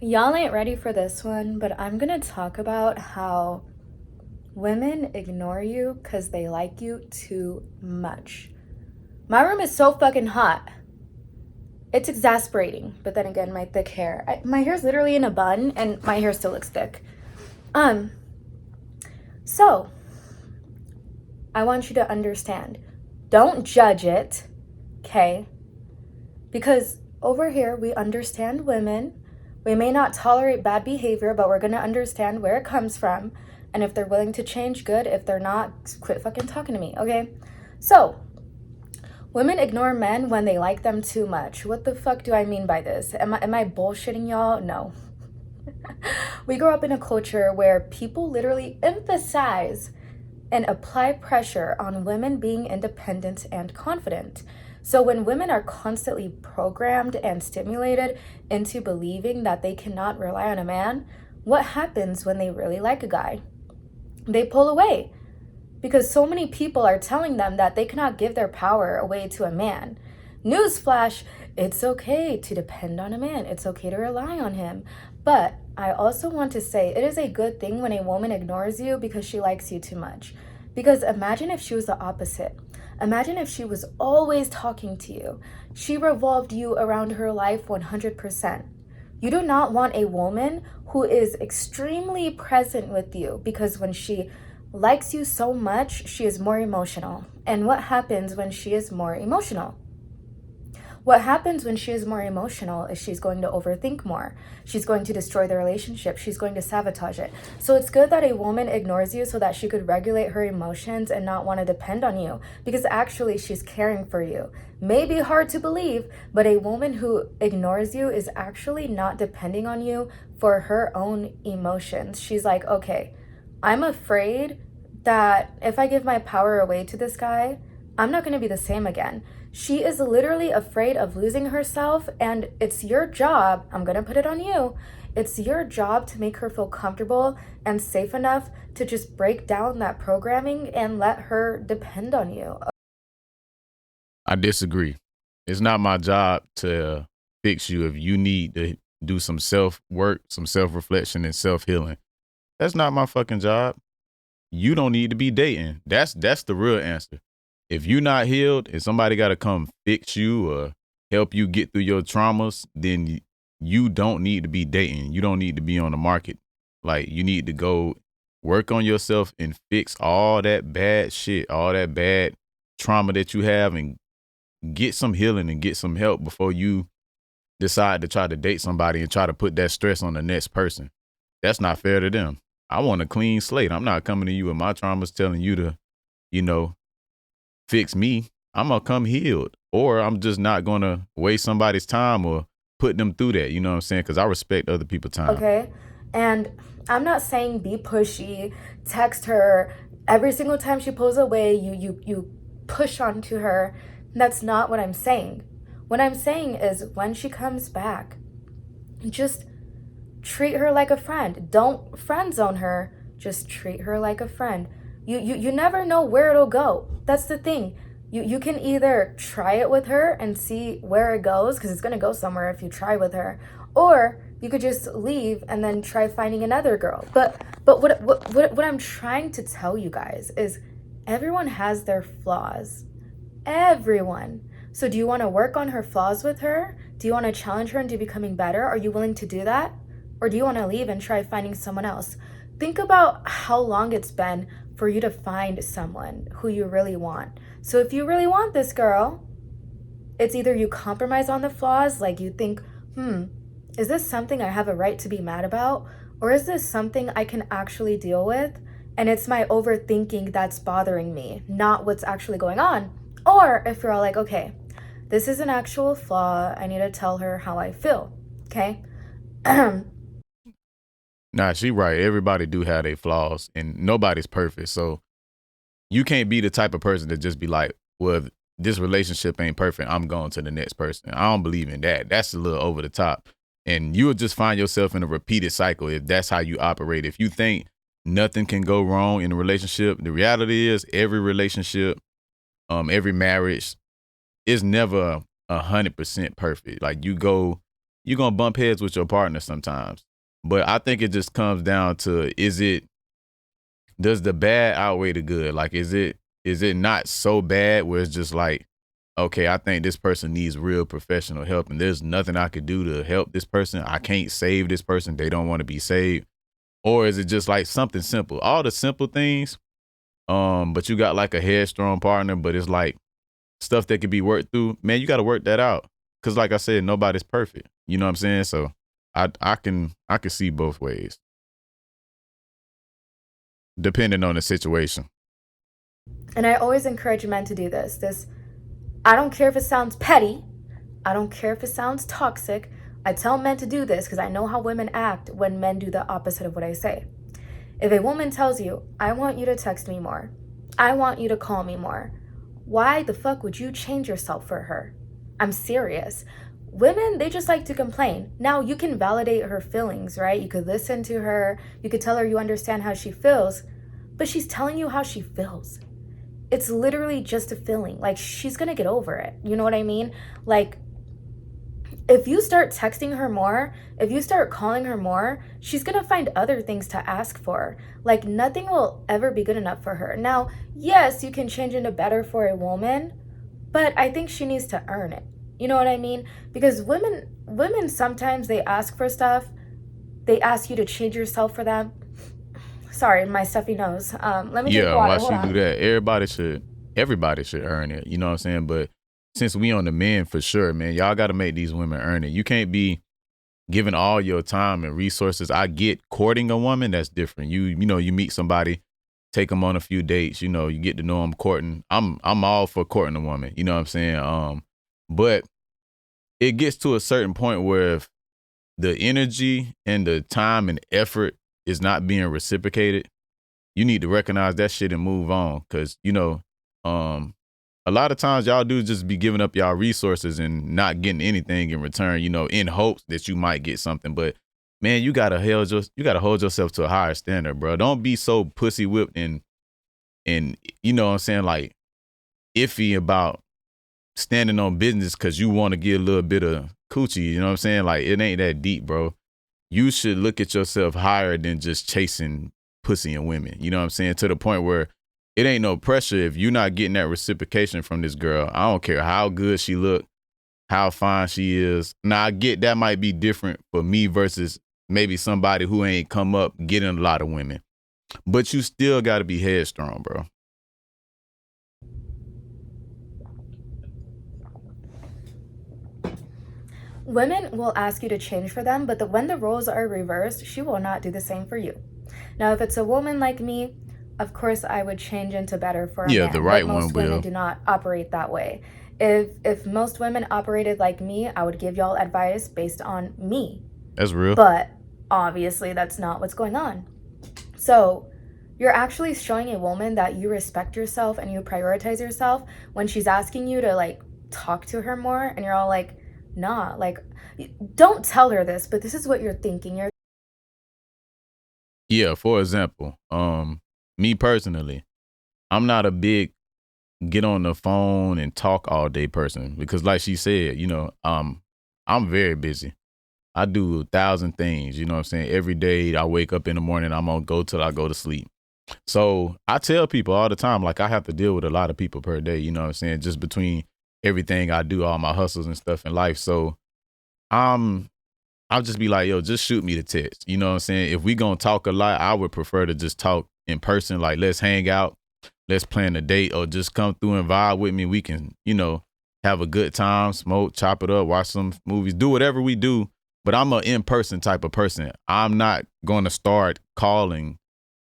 Y'all ain't ready for this one, but I'm gonna talk about how women ignore you because they like you too much. My room is so fucking hot. It's exasperating, but then again, my thick hair. My hair's literally in a bun, and my hair still looks thick. Um, so I want you to understand. Don't judge it, okay? Because over here, we understand women. We may not tolerate bad behavior, but we're gonna understand where it comes from. And if they're willing to change, good. If they're not, quit fucking talking to me, okay? So, women ignore men when they like them too much. What the fuck do I mean by this? Am I bullshitting y'all? No. We grow up in a culture where people literally emphasize and apply pressure on women being independent and confident. So, when women are constantly programmed and stimulated into believing that they cannot rely on a man, what happens when they really like a guy? They pull away because so many people are telling them that they cannot give their power away to a man. Newsflash, it's okay to depend on a man, it's okay to rely on him. But I also want to say it is a good thing when a woman ignores you because she likes you too much. Because imagine if she was the opposite. Imagine if she was always talking to you. She revolved you around her life 100%. You do not want a woman who is extremely present with you because when she likes you so much, she is more emotional. And what happens when she is more emotional? What happens when she is more emotional is she's going to overthink more. She's going to destroy the relationship. She's going to sabotage it. So it's good that a woman ignores you so that she could regulate her emotions and not want to depend on you because actually she's caring for you. May be hard to believe, but a woman who ignores you is actually not depending on you for her own emotions. She's like, okay, I'm afraid that if I give my power away to this guy, I'm not going to be the same again. She is literally afraid of losing herself, and it's your job, I'm going to put it on you, it's your job to make her feel comfortable and safe enough to just break down that programming and let her depend on you. I disagree. It's not my job to fix you if you need to do some self work, some self reflection, and self healing. That's not my fucking job. You don't need to be dating. That's the real answer. If you're not healed and somebody got to come fix you or help you get through your traumas, then you don't need to be dating. You don't need to be on the market. Like you need to go work on yourself and fix all that bad shit, all that bad trauma that you have, and get some healing and get some help before you decide to try to date somebody and try to put that stress on the next person. That's not fair to them. I want a clean slate. I'm not coming to you with my traumas telling you to, you know, fix me. I'm gonna come healed. Or I'm just not gonna waste somebody's time or put them through that. You know what I'm saying? Because I respect other people's time. Okay? And I'm not saying be pushy, text her every single time she pulls away, you push onto her. That's not what I'm saying. What I'm saying is when she comes back, just treat her like a friend. Don't friend zone her. Just treat her like a friend. You never know where it'll go. That's the thing. You can either try it with her and see where it goes because it's going to go somewhere if you try with her, or you could just leave and then try finding another girl. But what I'm trying to tell you guys is everyone has their flaws. Everyone. So do you want to work on her flaws with her? Do you want to challenge her into becoming better? Are you willing to do that? Or do you want to leave and try finding someone else? Think about how long it's been for you to find someone who you really want. So if you really want this girl, it's either you compromise on the flaws, like you think, is this something I have a right to be mad about? Or is this something I can actually deal with? And it's my overthinking that's bothering me, not what's actually going on. Or if you're all like, okay, this is an actual flaw, I need to tell her how I feel, okay? Nah, she right. Everybody do have their flaws and nobody's perfect. So you can't be the type of person to just be like, well, if this relationship ain't perfect, I'm going to the next person. I don't believe in that. That's a little over the top. And you will just find yourself in a repeated cycle if that's how you operate. If you think nothing can go wrong in a relationship, the reality is every relationship, every marriage is never 100% perfect. Like you go you're gonna bump heads with your partner sometimes. But I think it just comes down to, does the bad outweigh the good? Like, is it not so bad where it's just like, okay, I think this person needs real professional help and there's nothing I could do to help this person. I can't save this person. They don't want to be saved. Or is it just like something simple? All the simple things, but you got like a headstrong partner, but it's like stuff that could be worked through. Man, you got to work that out. Cause like I said, nobody's perfect. You know what I'm saying? So I can see both ways depending on the situation. And I always encourage men to do this. I don't care if it sounds petty. I don't care if it sounds toxic. I tell men to do this because I know how women act when men do the opposite of what I say. If a woman tells you, I want you to text me more, I want you to call me more, why the fuck would you change yourself for her? I'm serious. Women, they just like to complain. Now, you can validate her feelings, right? You could listen to her, you could tell her you understand how she feels, but she's telling you how she feels. It's literally just a feeling. Like, she's gonna get over it. You know what I mean? Like, if you start texting her more, if you start calling her more, she's gonna find other things to ask for. Like, nothing will ever be good enough for her. Now, yes, you can change into better for a woman, but I think she needs to earn it. You know what I mean? Because women sometimes they ask for stuff. They ask you to change yourself for them. Sorry, my stuffy nose. Let me drink Yeah, water. why Hold she do on. that? Everybody should earn it. You know what I'm saying? But since we on the men for sure, man, y'all got to make these women earn it. You can't be giving all your time and resources. I get courting a woman, that's different. You meet somebody, take them on a few dates. You get to know them courting. I'm all for courting a woman. You know what I'm saying? But it gets to a certain point where if the energy and the time and effort is not being reciprocated, you need to recognize that shit and move on. Cause um, a lot of times y'all do just be giving up y'all resources and not getting anything in return, in hopes that you might get something. But man, you gotta hold yourself to a higher standard, bro. Don't be so pussy whipped and you know what I'm saying, like iffy about standing on business because you want to get a little bit of coochie. You know what I'm saying? Like, it ain't that deep, bro. You should look at yourself higher than just chasing pussy and women. You know what I'm saying? To the point where it ain't no pressure if you're not getting that reciprocation from this girl. I don't care how good she look, how fine she is. Now, I get that might be different for me versus maybe somebody who ain't come up getting a lot of women. But you still got to be headstrong, bro. Women will ask you to change for them, but when the roles are reversed, she will not do the same for you. Now, if it's a woman like me, of course I would change into better for a Yeah, the man, but right one most women will. do not operate that way. If most women operated like me, I would give y'all advice based on me. That's real. But obviously that's not what's going on. So, you're actually showing a woman that you respect yourself and you prioritize yourself when she's asking you to like talk to her more and you're all like, nah, like, don't tell her this, but this is what you're thinking. You're Yeah, for example, me personally, I'm not a big get on the phone and talk all day person because like she said, I'm very busy. I do 1,000 things, you know what I'm saying? Every day I wake up in the morning, I'm gonna go till I go to sleep. So I tell people all the time, like I have to deal with a lot of people per day, you know what I'm saying? Just between everything I do, all my hustles and stuff in life. So I'm I'll just be like, yo, just shoot me the text. You know what I'm saying? If we gonna talk a lot, I would prefer to just talk in person. Like, let's hang out, let's plan a date, or just come through and vibe with me. We can, have a good time, smoke, chop it up, watch some movies, do whatever we do. But I'm an in-person type of person. I'm not gonna start calling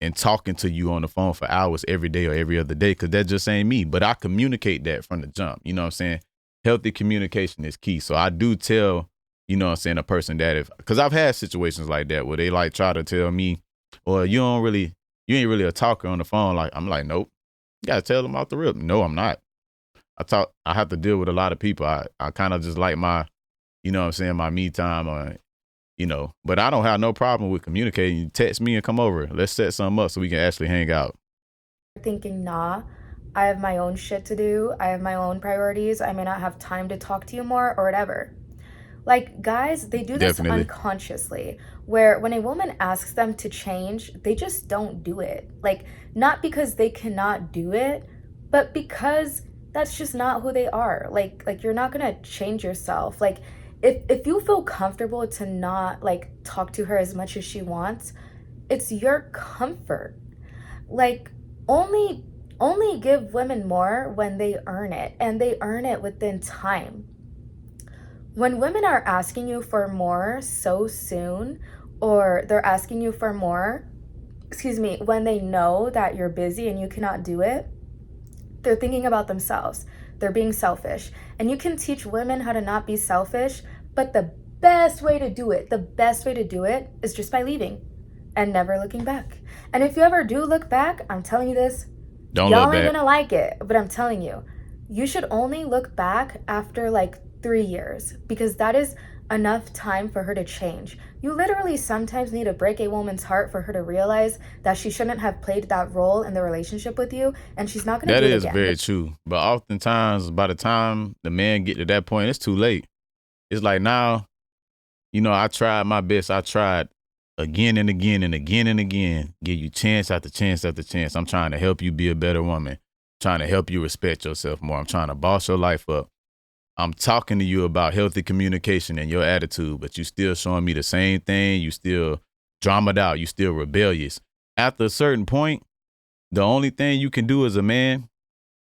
and talking to you on the phone for hours every day or every other day because that just ain't me. But I communicate that from the jump. You know what I'm saying? Healthy communication is key. So I do tell, what I'm saying, a person that because I've had situations like that where they like try to tell me, or you ain't really a talker on the phone. Like, I'm like, nope. You gotta tell them off the rip. No, I'm not. I have to deal with a lot of people. I kind of just like my, what I'm saying, my me time or but I don't have no problem with communicating. You text me and come over. Let's set something up so we can actually hang out. thinking, nah, I have my own shit to do. I have my own priorities. I may not have time to talk to you more or whatever. Like, guys, they do this Definitely. unconsciously, where when a woman asks them to change, they just don't do it. Like, not because they cannot do it, but because that's just not who they are. Like you're not gonna change yourself. Like, if you feel comfortable to not like talk to her as much as she wants, it's your comfort. Like, only only give women more when they earn it, and they earn it within time. When women are asking you for more so soon, or they're asking you for more, excuse me, when they know that you're busy and you cannot do it, they're thinking about themselves. They're being selfish. And you can teach women how to not be selfish, but the best way to do it is just by leaving and never looking back. And if you ever do look back, I'm telling you this, Don't look y'all ain't back. gonna like it, but I'm telling you, you should only look back after like 3 years, because that is enough time for her to change. You literally sometimes need to break a woman's heart for her to realize that she shouldn't have played that role in the relationship with you, and she's not gonna That do it is again. very true. But oftentimes, by the time the man get to that point, it's too late. It's like now, I tried my best. I tried again and again and again and again. Give you chance after chance after chance. I'm trying to help you be a better woman. Trying to help you respect yourself more. I'm trying to boss your life up. I'm talking to you about healthy communication and your attitude, but you still showing me the same thing. You still dramaed out. You still rebellious. After a certain point, the only thing you can do as a man,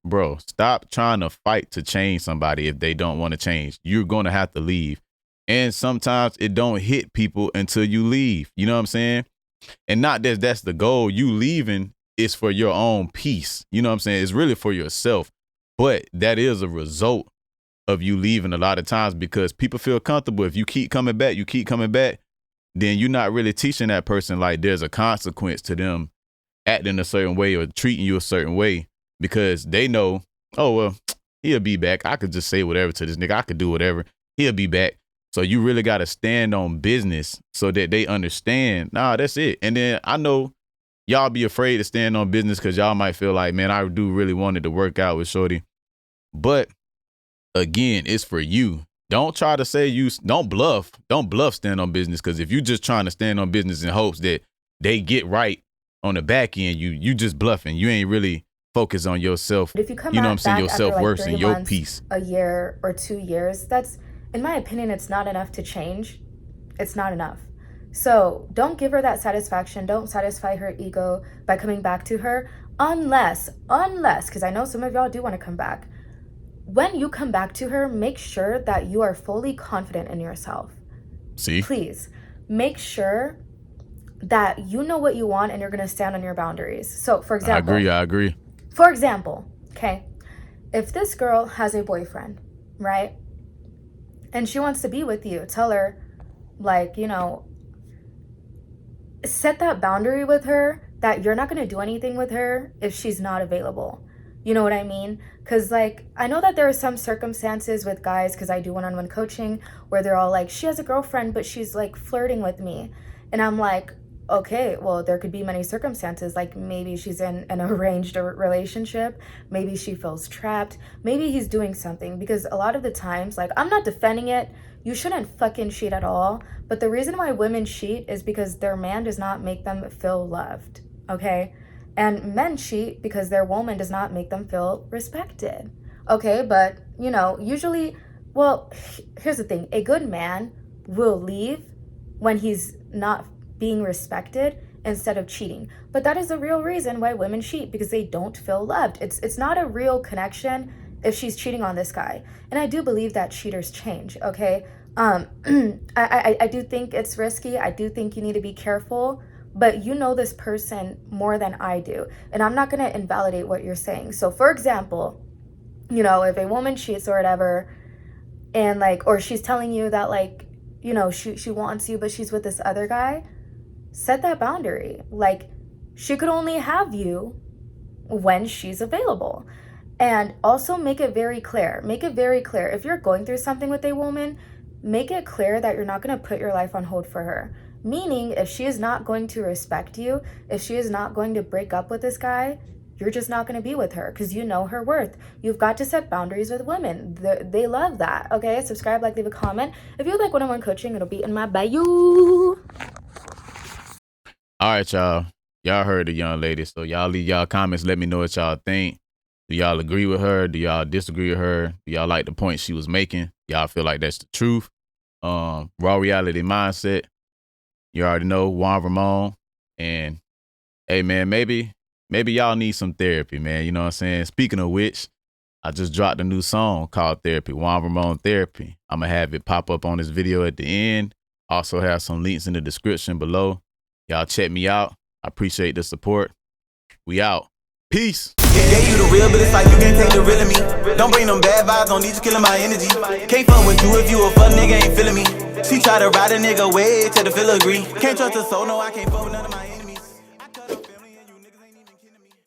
bro, stop trying to fight to change somebody if they don't want to change. You're going to have to leave. And sometimes it don't hit people until you leave. You know what I'm saying? And not that that's the goal. You leaving is for your own peace. You know what I'm saying? It's really for yourself. But that is a result of you leaving a lot of times, because people feel comfortable. If you keep coming back, then you're not really teaching that person like there's a consequence to them acting a certain way or treating you a certain way, because they know, oh, well, he'll be back. I could just say whatever to this nigga. I could do whatever. He'll be back. So you really got to stand on business so that they understand, nah, that's it. And then I know y'all be afraid to stand on business because y'all might feel like, man, I do really wanted to work out with Shorty. But again, it's for you. Don't try to say don't bluff. Don't bluff stand on business, because if you just trying to stand on business in hopes that they get right on the back end, you just bluffing. You ain't really focused on yourself. But if you come You know what I'm saying? back Your after like self-worth 3 and your months, peace. a year, or 2 years, that's, in my opinion, it's not enough to change. It's not enough. So don't give her that satisfaction. Don't satisfy her ego by coming back to her, unless, because I know some of y'all do want to come back. When you come back to her, make sure that you are fully confident in yourself. See? Please make sure that you know what you want and you're going to stand on your boundaries. So, for example, I agree. For example, okay, if this girl has a boyfriend, right, and she wants to be with you, tell her, like, set that boundary with her that you're not going to do anything with her if she's not available. You know what I mean? Because, like, I know that there are some circumstances with guys, because I do one-on-one coaching, where they're all like, she has a girlfriend, but she's, like, flirting with me. And I'm like, okay, well, there could be many circumstances. Like, maybe she's in an arranged relationship. Maybe she feels trapped. Maybe he's doing something. Because a lot of the times, like, I'm not defending it. You shouldn't fucking cheat at all. But the reason why women cheat is because their man does not make them feel loved, okay? And men cheat because their woman does not make them feel respected, okay? But, usually, well, here's the thing. A good man will leave when he's not being respected instead of cheating. But that is the real reason why women cheat, because they don't feel loved. It's not a real connection if she's cheating on this guy. And I do believe that cheaters change, okay? I do think it's risky. I do think you need to be careful, but you know this person more than I do. And I'm not going to invalidate what you're saying. So, for example, if a woman cheats or whatever, and like, or she's telling you that, like, she wants you, but she's with this other guy, set that boundary. Like, she could only have you when she's available. And also make it very clear. If you're going through something with a woman, make it clear that you're not going to put your life on hold for her. Meaning, if she is not going to respect you, if she is not going to break up with this guy, you're just not going to be with her because you know her worth. You've got to set boundaries with women. They love that. Okay, subscribe, like, leave a comment. If you'd like one-on-one coaching, it'll be in my bio. All right, y'all. Y'all heard the young lady. So y'all leave y'all comments. Let me know what y'all think. Do y'all agree with her? Do y'all disagree with her? Do y'all like the point she was making? Y'all feel like that's the truth? Raw Reality Mindset. You already know Juan Ramon. And hey, man, maybe y'all need some therapy, man. You know what I'm saying? Speaking of which, I just dropped a new song called Therapy, Juan Ramon Therapy. I'm going to have it pop up on this video at the end. Also have some links in the description below. Y'all check me out. I appreciate the support. We out. Peace. Yeah, you the real, but it's like you can't take the real in me. Don't bring them bad vibes, don't need you killing my energy. Can't fuck with you if you a fuck nigga, ain't feeling me. She try to ride a nigga way till the feel agree. Can't trust her soul, no, I can't fuck with none of my